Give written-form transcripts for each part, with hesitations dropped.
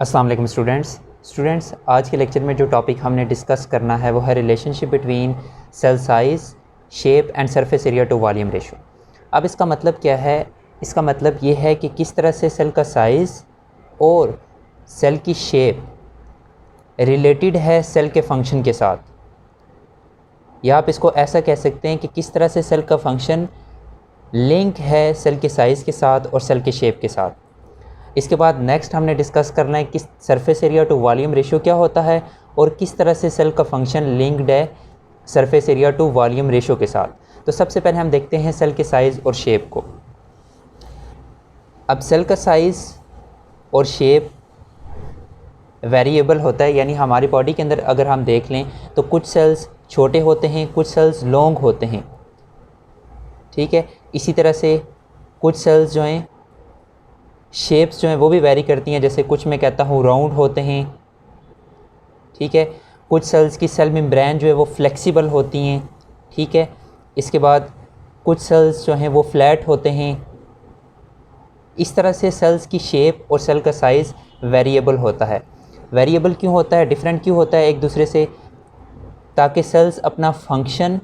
अस्सलाम वालेकुम स्टूडेंट्स आज के लेक्चर में जो टॉपिक हमने डिस्कस करना है वो है relationship between cell size, shape and surface area to volume ratio. अब इसका मतलब क्या है? इसका मतलब ये है कि किस तरह से सेल का साइज़ और सेल की शेप रिलेटेड है सेल के फंक्शन के साथ, या आप इसको ऐसा कह सकते हैं कि किस तरह से सेल का फंक्शन लिंक है सेल के साइज़ के साथ और सेल के शेप के साथ। इसके बाद नेक्स्ट हमने डिस्कस करना है कि surface area to volume ratio क्या होता है और किस तरह से सेल का फंक्शन लिंक्ड है surface area to volume ratio के साथ। तो सबसे पहले हम देखते हैं सेल के साइज़ और शेप को। अब सेल का साइज़ और शेप वेरिएबल होता है, यानी हमारी बॉडी के अंदर अगर हम देख लें तो कुछ सेल्स छोटे होते हैं, कुछ सेल्स लॉन्ग होते हैं, ठीक है। इसी तरह से कुछ सेल्स जो हैं शेप्स जो हैं वो भी वेरी करती हैं, जैसे कुछ मैं कहता हूँ राउंड होते हैं, ठीक है। कुछ सेल्स की सेल मेम्ब्रेन जो है वो फ्लेक्सिबल होती हैं, ठीक है। इसके बाद कुछ सेल्स जो हैं वो फ्लैट होते हैं। इस तरह से सेल्स की शेप और सेल का साइज़ वेरिएबल होता है। वेरिएबल क्यों होता है, डिफरेंट क्यों होता है एक दूसरे से? ताकि सेल्स अपना फंक्शन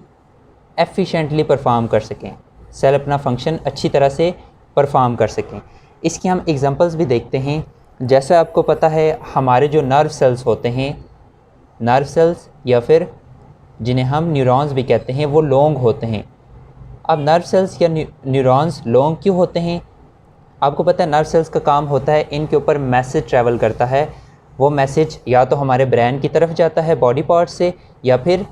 एफिशिएंटली परफॉर्म कर सकें, सेल अपना फंक्शन अच्छी तरह से परफॉर्म कर सकें। इसकी हम एग्जांपल्स भी देखते हैं। जैसे आपको पता है हमारे जो नर्व सेल्स होते हैं, नर्व सेल्स या फिर जिन्हें हम न्यूरॉन्स भी कहते हैं, वो लॉन्ग होते हैं। अब नर्व सेल्स या न्यूरॉन्स लॉन्ग क्यों होते हैं? आपको पता है नर्व सेल्स का काम होता है इनके ऊपर मैसेज ट्रैवल करता है। वो मैसेज या तो हमारे ब्रेन की तरफ जाता है बॉडी पार्ट से, या फिर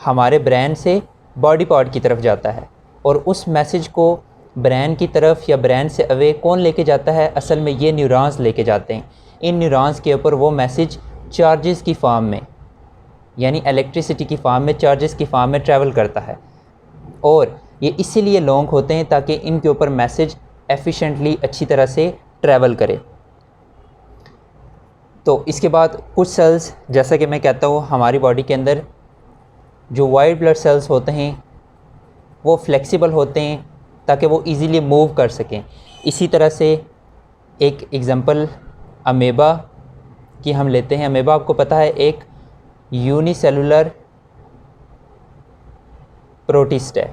हमारे ब्रेन से बॉडी पार्ट की तरफ जाता है। और उस मैसेज को ब्रेन की तरफ या ब्रेन से अवे कौन लेके जाता है? असल में ये न्यूरॉन्स लेके जाते हैं। इन न्यूरॉन्स के ऊपर वो मैसेज चार्जेस की फॉर्म में, यानी इलेक्ट्रिसिटी की फॉर्म में, चार्जेस की फॉर्म में ट्रैवल करता है। और ये इसीलिए लॉन्ग होते हैं ताकि इनके ऊपर मैसेज एफिशिएंटली अच्छी तरह से ट्रैवल करे। तो इसके बाद कुछ सेल्स, जैसा कि मैं कहता हूँ हमारी बॉडी के अंदर जो वाइट ब्लड सेल्स होते हैं वो फ्लेक्सिबल होते हैं ताकि वो इजीली मूव कर सकें। इसी तरह से एक एग्जांपल अमेबा की हम लेते हैं। अमेबा आपको पता है एक यूनिसेलुलर प्रोटिस्ट है।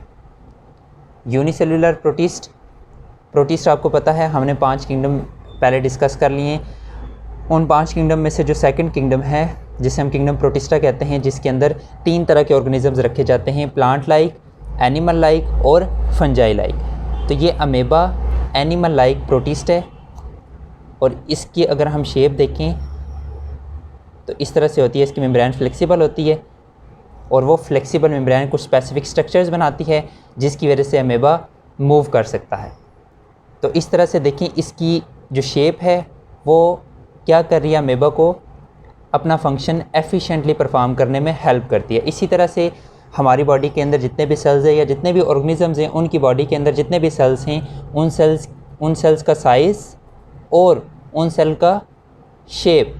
यूनिसेलुलर प्रोटिस्ट आपको पता है, हमने 5 किंगडम पहले डिस्कस कर लिए हैं। उन 5 किंगडम में से जो सेकंड किंगडम है, जिसे हम किंगडम प्रोटिस्टा कहते हैं, जिसके अंदर 3 तरह के ऑर्गेनिजम्स रखे जाते हैं, प्लांट लाइक, एनिमल लाइक और फंजाई लाइक। तो ये अमेबा एनिमल लाइक प्रोटिस्ट है। और इसकी अगर हम शेप देखें तो इस तरह से होती है। इसकी मेम्ब्रेन फ्लेक्सिबल होती है और वो फ्लेक्सिबल मेम्ब्रेन कुछ स्पेसिफिक स्ट्रक्चर्स बनाती है जिसकी वजह से अमेबा मूव कर सकता है। तो इस तरह से देखें, इसकी जो शेप है वो क्या कर रही है, अमेबा को अपना फंक्शन एफिशिएंटली परफॉर्म करने में हेल्प करती है। इसी तरह से हमारी बॉडी के अंदर जितने भी सेल्स हैं या जितने भी ऑर्गेनिजम्स हैं, उनकी बॉडी के अंदर जितने भी सेल्स हैं, उन सेल्स का साइज़ और उन सेल का शेप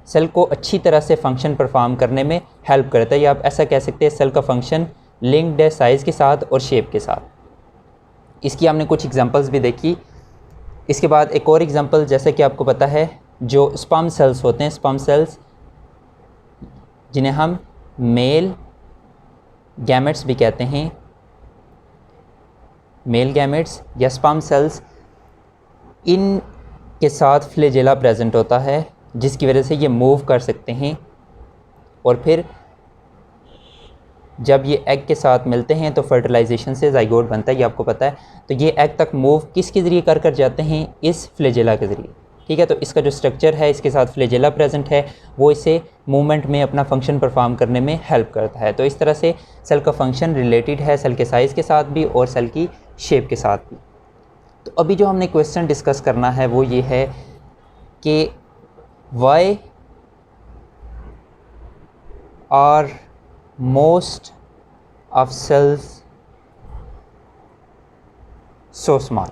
सेल को अच्छी तरह से फंक्शन परफॉर्म करने में हेल्प करता है। या आप ऐसा कह सकते हैं सेल का फंक्शन लिंक्ड है साइज़ के साथ और शेप के साथ। इसकी हमने कुछ एग्जांपल्स भी देखी। इसके बाद एक और एग्जांपल, जैसे कि आपको पता है जो स्पर्म सेल्स होते हैं, स्पर्म सेल्स जिन्हें हम मेल गैमेट्स भी कहते हैं, मेल गैमेट्स या स्पर्म सेल्स, इन के साथ फ्लैजेला प्रेजेंट होता है जिसकी वजह से ये मूव कर सकते हैं। और फिर जब ये एग के साथ मिलते हैं तो फर्टिलाइजेशन से जाइगोट बनता है, ये आपको पता है। तो ये एग तक मूव किसके ज़रिए कर जाते हैं? इस फ्लैजेला के ज़रिए, ठीक है। तो इसका जो स्ट्रक्चर है, इसके साथ फ्लैजेला प्रेजेंट है, वो इसे मूवमेंट में अपना फंक्शन परफॉर्म करने में हेल्प करता है। तो इस तरह से सेल का फंक्शन रिलेटेड है सेल के साइज़ के साथ भी और सेल की शेप के साथ भी। तो अभी जो हमने क्वेश्चन डिस्कस करना है वो ये है कि why are most of cells so small.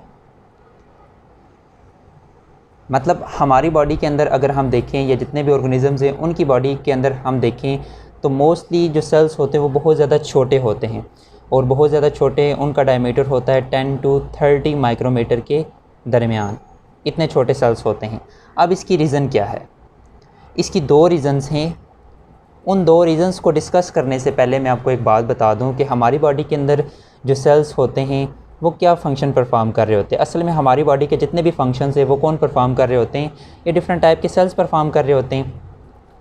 मतलब हमारी बॉडी के अंदर अगर हम देखें या जितने भी ऑर्गेनिजम्स हैं उनकी बॉडी के अंदर हम देखें तो मोस्टली जो सेल्स होते हैं वो बहुत ज़्यादा छोटे होते हैं। और बहुत ज़्यादा छोटे उनका डायमीटर होता है 10 to 30 माइक्रोमीटर के दरमियान। इतने छोटे सेल्स होते हैं। अब इसकी रीज़न क्या है? इसकी दो रीज़न्स हैं। उन दो रीज़न्स को डिस्कस करने से पहले मैं आपको एक बात बता दूं कि हमारी बॉडी के अंदर जो सेल्स होते हैं वो क्या फ़ंक्शन परफॉर्म कर रहे होते हैं। असल में हमारी बॉडी के जितने भी फंक्शंस हैं वो कौन परफॉर्म कर रहे होते हैं? ये डिफरेंट टाइप के सेल्स परफॉर्म कर रहे होते हैं।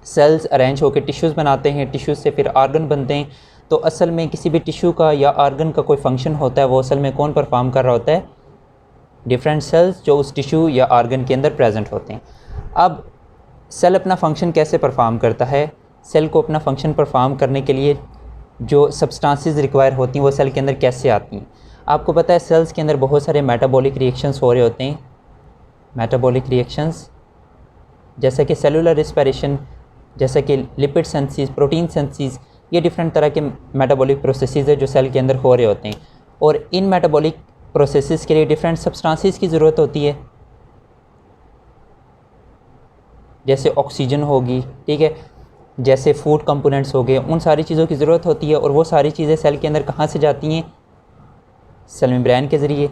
सेल्स अरेंज होकर टिश्यूज़ बनाते हैं, टिश्यूज़ से फिर आर्गन बनते हैं। तो असल में किसी भी टिश्यू का या आर्गन का कोई फंक्शन होता है वो असल में कौन परफॉर्म कर रहा होता है? डिफरेंट सेल्स जो उस टिश्यू या आर्गन के अंदर प्रेजेंट होते हैं। अब सेल अपना फंक्शन कैसे परफॉर्म करता है? सेल को अपना फंक्शन परफॉर्म करने के लिए जो सब्सटेंसेस रिक्वायर होती हैं वो सेल के अंदर कैसे आती हैं? आपको पता है सेल्स के अंदर बहुत सारे मेटाबॉलिक रिएक्शंस हो रहे होते हैं। मेटाबॉलिक रिएक्शंस जैसे कि सेलुलर रेस्पिरेशन, जैसे कि लिपिड सिंथेसिस, प्रोटीन सिंथेसिस, ये डिफरेंट तरह के मेटाबॉलिक प्रोसेसेस है जो सेल के अंदर हो रहे होते हैं। और इन मेटाबॉलिक प्रोसेसेस के लिए डिफरेंट सब्सटेंसेस की ज़रूरत होती है, जैसे ऑक्सीजन होगी, ठीक है, जैसे फूड कंपोनेंट्स हो गए, उन सारी चीज़ों की ज़रूरत होती है। और वो सारी चीज़ें सेल के अंदर कहाँ से जाती हैं? सेल मेम्ब्रेन के ज़रिए,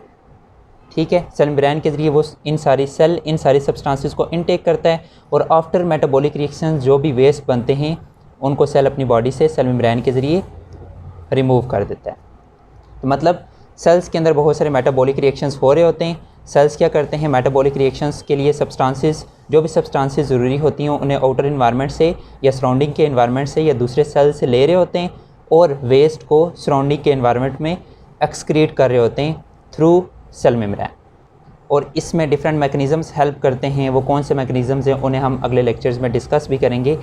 ठीक है। सेल मेम्ब्रेन के ज़रिए वो इन सारी सब्सटेंसेस को इनटेक करता है और आफ्टर मेटाबॉलिक रिएक्शंस जो भी वेस्ट बनते हैं उनको सेल अपनी बॉडी से सेल मेम्ब्रेन के ज़रिए रिमूव कर देता है। तो मतलब सेल्स के अंदर बहुत सारे मेटाबॉलिक रिएक्शंस हो रहे होते हैं। सेल्स क्या करते हैं? मेटाबॉलिक रिएक्शंस के लिए सब्सटेंसेस, जो भी सब्सटेंसेस ज़रूरी होती हैं उन्हें आउटर इन्वायरमेंट से या सराउंडिंग के इन्वायरमेंट से या दूसरे सेल से ले रहे होते हैं और वेस्ट को सराउंडिंग के इन्वायरमेंट में एक्सक्रीट कर रहे होते हैं थ्रू सेल मेम्ब्रेन। और इसमें डिफरेंट मैकेनिज़म्स हेल्प करते हैं। वो कौन से मैकेनिज़म्स हैं उन्हें हम अगले लेक्चर्स में डिस्कस भी करेंगे।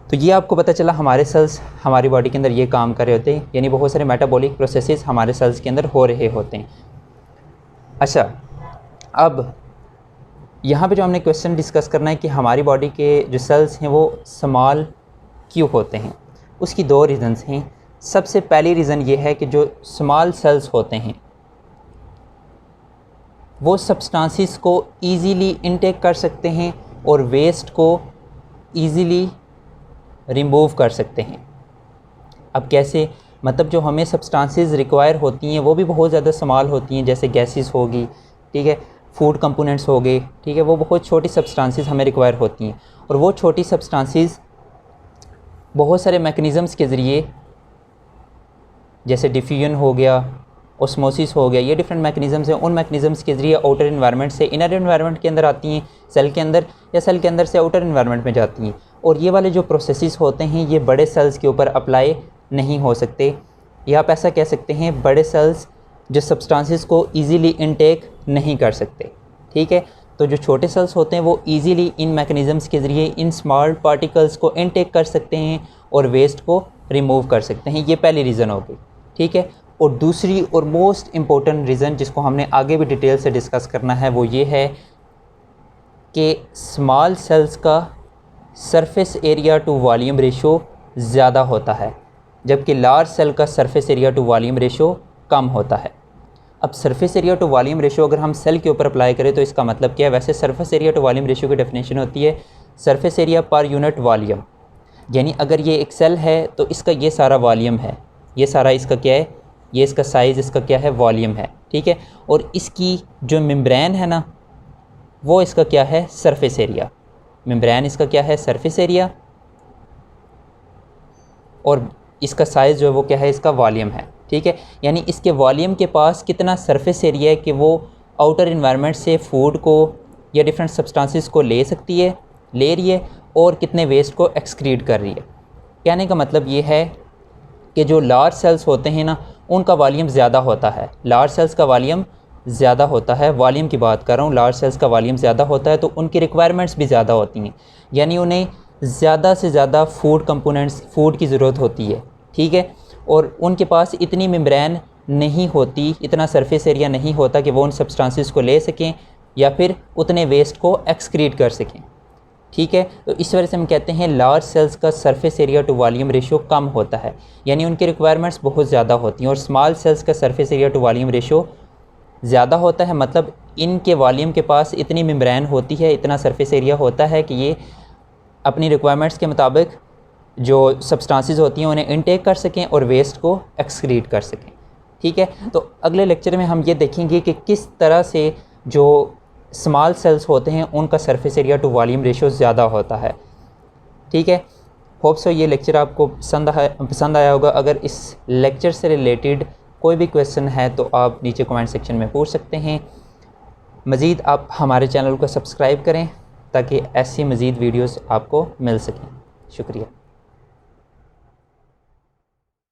तो ये आपको पता चला हमारे सेल्स हमारी बॉडी के अंदर ये काम कर रहे होते हैं, यानी बहुत सारे मेटाबॉलिक प्रोसेसेस हमारे सेल्स के अंदर हो रहे होते हैं। अच्छा, अब यहाँ पे जो हमने क्वेश्चन डिस्कस करना है कि हमारी बॉडी के जो सेल्स हैं वो स्मॉल क्यों होते हैं, उसकी दो रीज़न्स हैं। सबसे पहली रीज़न ये है कि जो स्मॉल सेल्स होते हैं वो सब्सटेंसेस को ईज़िली इनटेक कर सकते हैं और वेस्ट को ईज़िली रिमूव कर सकते हैं। अब कैसे? मतलब जो हमें सब्सटेंसेस रिक्वायर होती हैं वो भी बहुत ज़्यादा स्मॉल होती हैं, जैसे गैसेस होगी, ठीक है, फूड कंपोनेंट्स हो गए, ठीक है, वो बहुत छोटी सब्सटेंसेस हमें रिक्वायर होती हैं। और वो छोटी सब्सटेंसेस बहुत सारे मैकेनिज़म्स के ज़रिए, जैसे डिफ्यूजन हो गया, ऑस्मोसिस हो गया, ये डिफरेंट मैकेनिज़म्स हैं, उन मैकेनिज़म्स के ज़रिए आउटर इन्वायरमेंट से इनर इन्वायरमेंट के अंदर आती हैं सेल के अंदर, या सेल के अंदर से आउटर इन्वायरमेंट में जाती हैं। और ये वाले जो प्रोसेसेस होते हैं ये बड़े सेल्स के ऊपर अप्लाई नहीं हो सकते, या आप ऐसा कह सकते हैं बड़े सेल्स जो सब्सटेंसेस को ईज़िली इनटेक नहीं कर सकते, ठीक है। तो जो छोटे सेल्स होते हैं वो ईज़िली इन मैकेनिज़म्स के ज़रिए इन स्मॉल पार्टिकल्स को इनटेक कर सकते हैं और वेस्ट को रिमूव कर सकते हैं। ये पहली रीज़न होगी, ठीक है। और दूसरी और मोस्ट इम्पोर्टेंट रीज़न जिसको हमने आगे भी डिटेल से डिस्कस करना है वो ये है कि स्मॉल सेल्स का surface area to volume ratio ज़्यादा होता है, जबकि लार्ज सेल का surface area to volume ratio कम होता है। अब surface area to volume ratio अगर हम सेल के ऊपर अप्लाई करें तो इसका मतलब क्या है? वैसे surface area to volume ratio की डेफिनेशन होती है surface area per unit volume, यानी अगर ये एक सेल है तो इसका ये सारा वॉल्यूम है, ये सारा इसका क्या है, ये इसका साइज़, इसका क्या है, वॉल्यूम है, ठीक है। और इसकी जो मेम्ब्रेन है ना वो इसका क्या है, सरफेस एरिया। मेम्ब्रेन इसका क्या है, सरफेस एरिया, और इसका साइज़ जो है वो क्या है, इसका वॉल्यूम है, ठीक है। यानी इसके वॉल्यूम के पास कितना सरफेस एरिया है कि वो आउटर इन्वायरमेंट से फूड को या डिफरेंट सब्सटेंसेस को ले सकती है, ले रही है, और कितने वेस्ट को एक्सक्रीट कर रही है। कहने का मतलब ये है कि जो लार्ज सेल्स होते हैं ना उनका वॉल्यूम ज़्यादा होता है, लार्ज सेल्स का वॉल्यूम ज़्यादा होता है, वॉल्यूम की बात कर रहा हूँ, लार्ज सेल्स का वॉल्यूम ज़्यादा होता है तो उनकी रिक्वायरमेंट्स भी ज़्यादा होती हैं, यानी उन्हें ज़्यादा से ज़्यादा फूड कंपोनेंट्स, फूड की ज़रूरत होती है, ठीक है। और उनके पास इतनी मेम्ब्रेन नहीं होती, इतना सरफेस एरिया नहीं होता कि वो उन सब्सटेंसेस को ले सकें या फिर उतने वेस्ट को एक्सक्रीट कर सकें, ठीक है। तो इस वजह से हम कहते हैं लार्ज सेल्स का surface area to volume ratio कम होता है, यानी उनकी रिक्वायरमेंट्स बहुत ज़्यादा होती हैं। और स्मॉल सेल्स का surface area to volume ratio ज़्यादा होता है, मतलब इनके वॉल्यूम के पास इतनी मेम्ब्रेन होती है, इतना सरफेस एरिया होता है कि ये अपनी रिक्वायरमेंट्स के मुताबिक जो सब्सटेंसेस होती हैं उन्हें इनटेक कर सकें और वेस्ट को एक्सक्रीट कर सकें, ठीक है। तो अगले लेक्चर में हम ये देखेंगे कि किस तरह से जो स्मॉल सेल्स होते हैं उनका surface area to volume ratio ज़्यादा होता है। ठीक है, होप सो ये लेक्चर आपको पसंद आया होगा। अगर इस लेक्चर से रिलेटेड कोई भी क्वेश्चन है तो आप नीचे कमेंट सेक्शन में पूछ सकते हैं। मज़ीद आप हमारे चैनल को सब्सक्राइब करें ताकि ऐसी मज़ीद वीडियोस आपको मिल सकें। शुक्रिया।